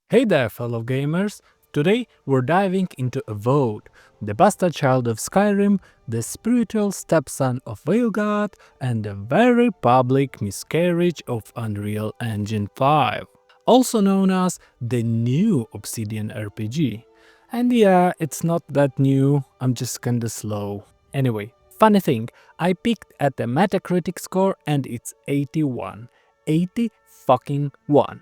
Hey there, fellow gamers! Today we're diving into Avowed, the bastard child of Skyrim, the spiritual stepson of Veilguard, and the very public miscarriage of Unreal Engine 5, also known as the new Obsidian RPG. And yeah, it's not that new, I'm just kinda slow. Anyway, funny thing, I peeked at the Metacritic score and it's 81. 80 fucking 1.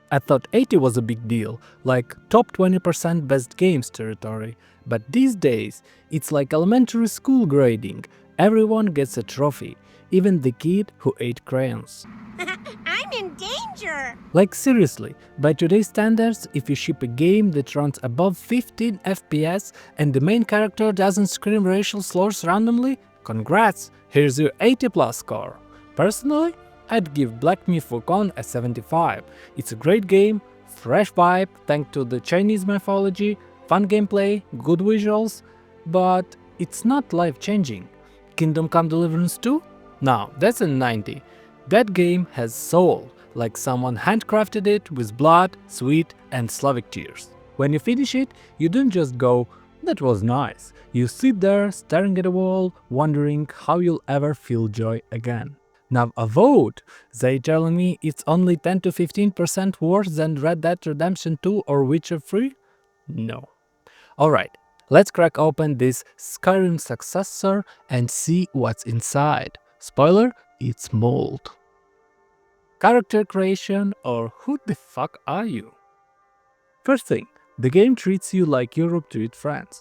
I thought 80 was a big deal, like top 20% best games territory, but these days it's like elementary school grading. Everyone gets a trophy, even the kid who ate crayons. I'm in danger! Like seriously, by today's standards, if you ship a game that runs above 15 FPS and the main character doesn't scream racial slurs randomly, congrats, here's your 80 plus score. Personally, I'd give Black Myth Wukong a 75. It's a great game, fresh vibe thanks to the Chinese mythology, fun gameplay, good visuals, but it's not life-changing. Kingdom Come Deliverance 2? Now, that's a 90. That game has soul, like someone handcrafted it with blood, sweat, and Slavic tears. When you finish it, you don't just go, that was nice. You sit there staring at a wall, wondering how you'll ever feel joy again. Now Avowed, they telling me it's only 10 to 15% worse than Red Dead Redemption 2 or Witcher 3? No. Alright, let's crack open this Skyrim Successor and see what's inside. Spoiler, it's mold. Character creation, or who the fuck are you? First thing, the game treats you like Europe treat France.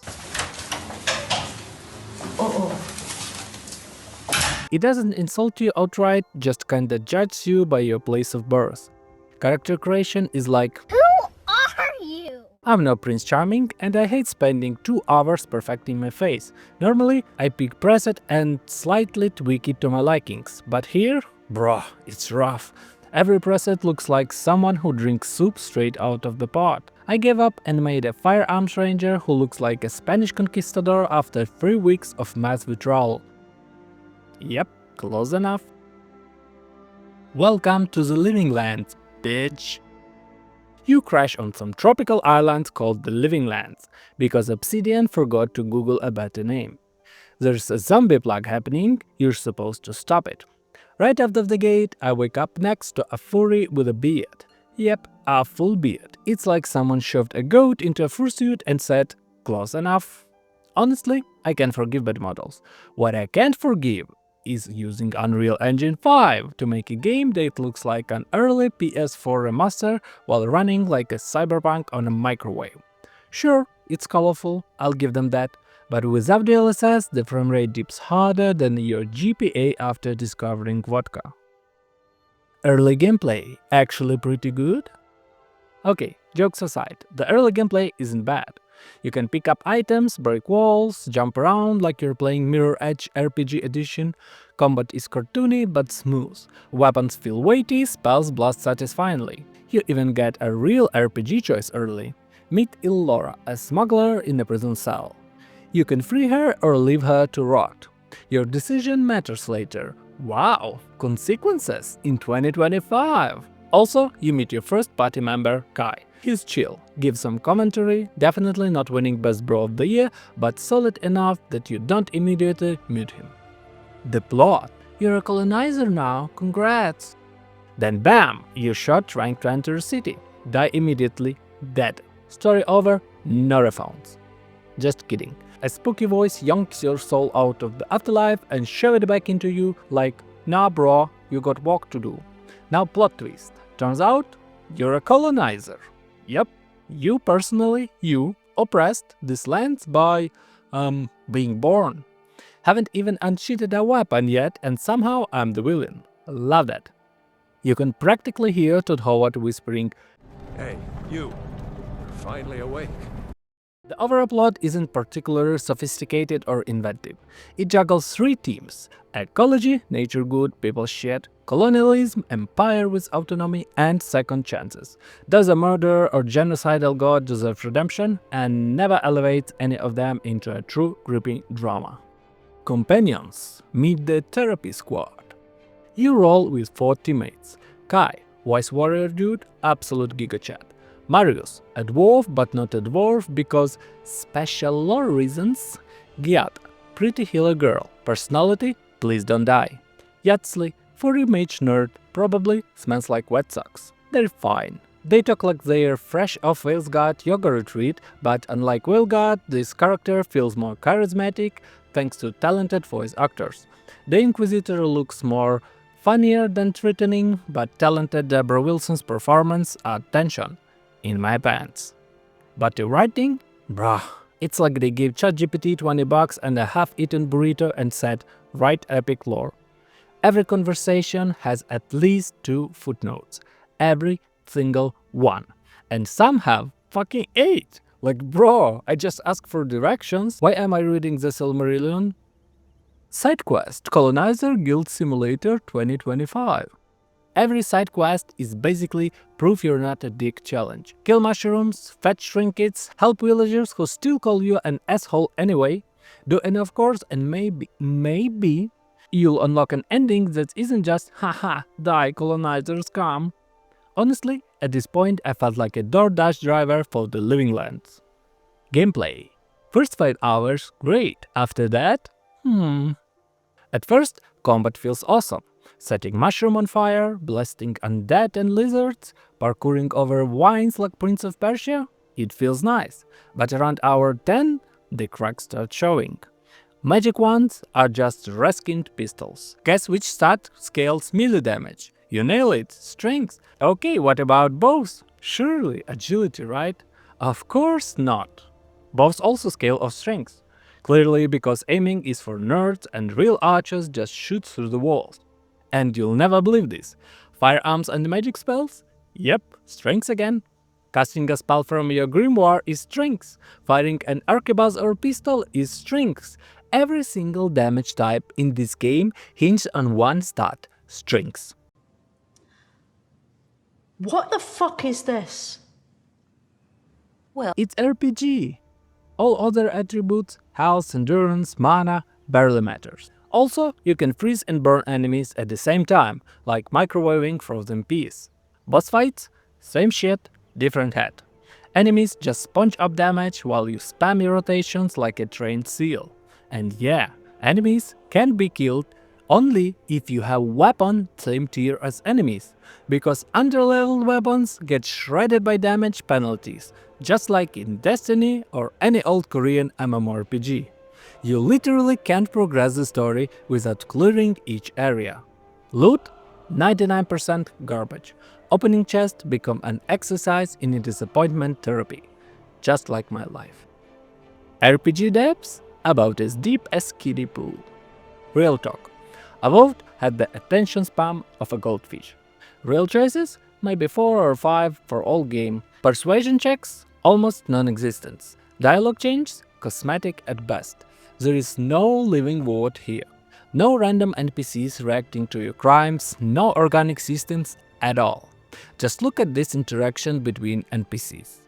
It doesn't insult you outright, just kinda judges you by your place of birth. Character creation is like, Who are you? I'm no Prince Charming and I hate spending 2 hours perfecting my face. Normally, I pick preset and slightly tweak it to my likings, but here, bruh, it's rough. Every preset looks like someone who drinks soup straight out of the pot. I gave up and made a firearms ranger who looks like a Spanish conquistador after 3 weeks of mass withdrawal. Yep, close enough. Welcome to the Living Lands, bitch. You crash on some tropical island called the Living Lands, because Obsidian forgot to Google a better name. There's a zombie plague happening, you're supposed to stop it. Right out of the gate, I wake up next to a furry with a beard. Yep, a full beard. It's like someone shoved a goat into a fursuit and said, close enough. Honestly, I can forgive bad models. What I can't forgive is using Unreal Engine 5 to make a game that looks like an early PS4 remaster while running like a cyberpunk on a microwave. Sure, it's colorful, I'll give them that, but without DLSS, the frame rate dips harder than your GPA after discovering vodka. Early gameplay, actually pretty good? Okay, jokes aside, the early gameplay isn't bad. You can pick up items, break walls, jump around like you're playing Mirror Edge RPG Edition. Combat is cartoony but smooth. Weapons feel weighty, spells blast satisfyingly. You even get a real RPG choice early. Meet Illora, a smuggler in a prison cell. You can free her or leave her to rot. Your decision matters later. Wow, consequences in 2025! Also, you meet your first party member, Kai. He's chill, gives some commentary, definitely not winning Best Bro of the Year, but solid enough that you don't immediately mute him. The plot: you're a colonizer now, congrats! Then bam, you're shot trying to enter a city. Die immediately, dead. Story over, no refunds. Just kidding. A spooky voice yanks your soul out of the afterlife and shoves it back into you like, nah bro, you got work to do. Now plot twist. Turns out, you're a colonizer. Yep, you personally, you, oppressed these lands by, being born. Haven't even unsheathed a weapon yet and somehow I'm the villain. Love that. You can practically hear Todd Howard whispering, Hey, you. You're finally awake. the overall plot isn't particularly sophisticated or inventive. It juggles 3 themes: ecology, nature good, people shit, colonialism, empire with autonomy, and second chances. Does a murderer or genocidal god deserve redemption? And never elevates any of them into a true gripping drama. Companions. Meet the therapy squad. You roll with 4 teammates. Kai, voice warrior dude, absolute gigachat. Marius, a dwarf but not a dwarf because special lore reasons. Giat, pretty healer girl. Personality, please don't die. Yatsli, furry mage nerd, probably smells like wet socks. They're fine. They talk like they're fresh off Whalesguard yoga retreat, but unlike Whalesguard, this character feels more charismatic thanks to talented voice actors. The Inquisitor looks more funnier than threatening, but talented Deborah Wilson's performance adds tension in my pants. But the writing? Bruh. It's like they gave ChatGPT $20 and a half-eaten burrito and said, write epic lore. Every conversation has at least 2 footnotes. Every single one. And some have fucking 8. Like, bro, I just asked for directions. Why am I reading the Silmarillion? Side quest, Colonizer Guild Simulator 2025. Every side quest is basically prove you're not a dick challenge. Kill mushrooms, fetch trinkets, help villagers who still call you an asshole anyway, do enough course and maybe you'll unlock an ending that isn't just haha, die colonizers come. Honestly, at this point I felt like a DoorDash driver for the Living Lands. Gameplay. First 5 hours, great. After that, At first, combat feels awesome. Setting mushroom on fire, blasting undead and lizards, parkouring over vines like Prince of Persia, it feels nice. But around hour 10, the cracks start showing. Magic wands are just reskinned pistols. Guess which stat scales melee damage? You nail it, strength. Okay, what about bows? Surely agility, right? Of course not. Bows also scale of strength. Clearly because aiming is for nerds and real archers just shoot through the walls. And you'll never believe this. Firearms and magic spells? Yep, strength again. Casting a spell from your grimoire is strength. Firing an arquebus or pistol is strength. Every single damage type in this game hinges on one stat, strength. What the fuck is this? It's RPG. All other attributes, health, endurance, mana, barely matters. Also, you can freeze and burn enemies at the same time, like microwaving frozen peas. Boss fights? Same shit, different hat. Enemies just sponge up damage while you spam your rotations like a trained seal. And yeah, enemies can be killed only if you have weapon same tier as enemies, because underleveled weapons get shredded by damage penalties, just like in Destiny or any old Korean MMORPG. You literally can't progress the story without clearing each area. Loot? 99% garbage. Opening chest become an exercise in disappointment therapy, just like my life. RPG depths? About as deep as kiddie pool. Real talk. Avowed had the attention span of a goldfish. Real choices? Maybe 4 or 5 for all game. Persuasion checks? Almost non-existent. Dialogue changes? Cosmetic at best. There is no living word here. No random NPCs reacting to your crimes, no organic systems at all. Just look at this interaction between NPCs.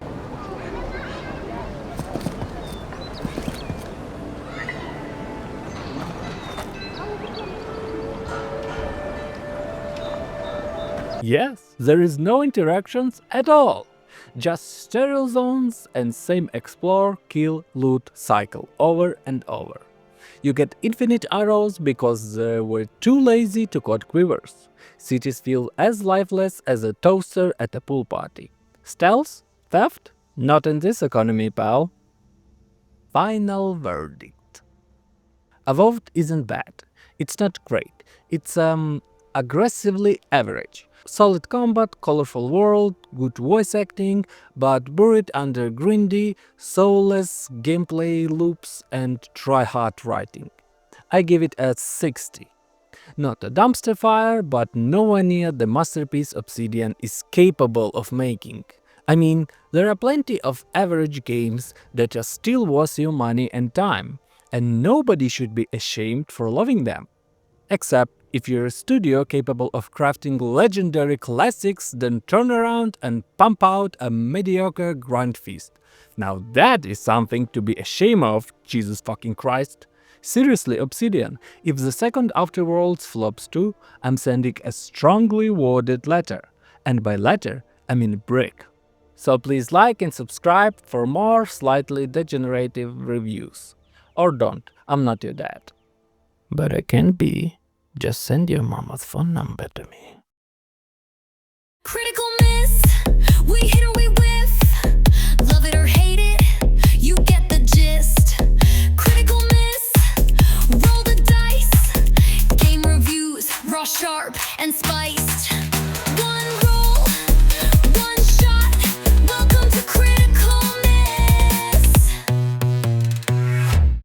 Yes, there is no interactions at all. Just sterile zones and same explore, kill, loot cycle over and over. You get infinite arrows because they were too lazy to code quivers. Cities feel as lifeless as a toaster at a pool party. Stealth? Theft? Not in this economy, pal. Final verdict. Avowed isn't bad. It's not great. It's aggressively average. Solid combat, colorful world, good voice acting, but buried under grindy, soulless gameplay loops and try-hard writing. I give it a 60. Not a dumpster fire, but nowhere near the masterpiece Obsidian is capable of making. I mean, there are plenty of average games that are still worth your money and time, and nobody should be ashamed for loving them. Except if you're a studio capable of crafting legendary classics, then turn around and pump out a mediocre grind feast. Now that is something to be ashamed of, Jesus fucking Christ. Seriously, Obsidian, if the second Afterworlds flops too, I'm sending a strongly worded letter. And by letter, I mean brick. So please like and subscribe for more slightly degenerative reviews. Or don't, I'm not your dad. But I can be. Just send your mama's phone number to me. Critical miss, we hit or we whiff. Love it or hate it, you get the gist. Critical miss, roll the dice. Game reviews, raw, sharp, and spiced.